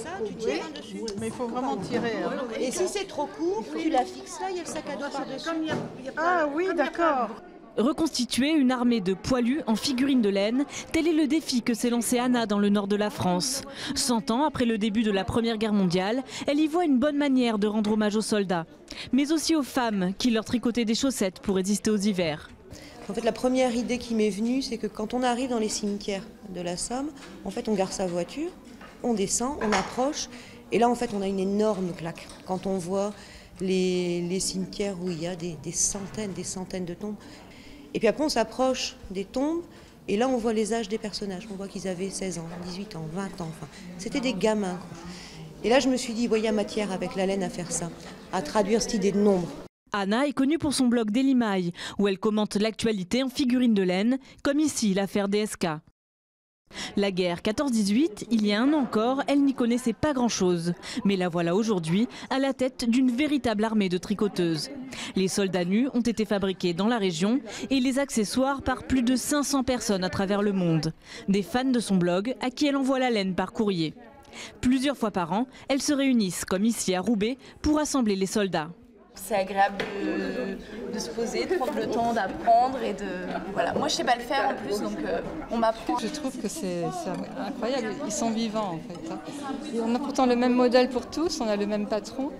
ça, tu tires dessus. Mais il faut vraiment tirer. Hein. Et si c'est trop court, tu la fixes là, il y a le sac à dos par-dessus. Ah oui, d'accord. Reconstituer une armée de poilus en figurines de laine, tel est le défi que s'est lancé Anna dans le nord de la France. 100 ans après le début de la Première Guerre mondiale, elle y voit une bonne manière de rendre hommage aux soldats, mais aussi aux femmes qui leur tricotaient des chaussettes pour résister aux hivers. En fait, la première idée qui m'est venue, c'est que quand on arrive dans les cimetières de la Somme, en fait, on gare sa voiture, on descend, on approche, et là, en fait, on a une énorme claque. Quand on voit les cimetières où il y a des centaines de tombes. Et puis après, on s'approche des tombes, et là, on voit les âges des personnages. On voit qu'ils avaient 16 ans, 18 ans, 20 ans, enfin, c'était des gamins, quoi. Et là, je me suis dit, il y a matière avec la laine à faire ça, à traduire cette idée de nombre. Anna est connue pour son blog Daily My, où elle commente l'actualité en figurines de laine, comme ici l'affaire DSK. La guerre 14-18, il y a un an encore, elle n'y connaissait pas grand-chose. Mais la voilà aujourd'hui à la tête d'une véritable armée de tricoteuses. Les soldats nus ont été fabriqués dans la région et les accessoires par plus de 500 personnes à travers le monde. Des fans de son blog à qui elle envoie la laine par courrier. Plusieurs fois par an, elles se réunissent, comme ici à Roubaix, pour assembler les soldats. C'est agréable de se poser, de prendre le temps d'apprendre et de... Voilà. Moi, je sais pas le faire en plus, donc on m'apprend. Je trouve que c'est incroyable, ils sont vivants en fait. Hein. On a pourtant le même modèle pour tous, on a le même patron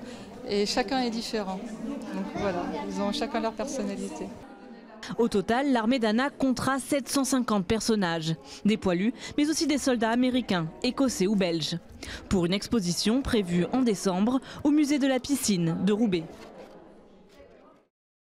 et chacun est différent. Donc voilà, ils ont chacun leur personnalité. Au total, l'armée d'Anna comptera 750 personnages, des poilus, mais aussi des soldats américains, écossais ou belges. Pour une exposition prévue en décembre au musée de la piscine de Roubaix.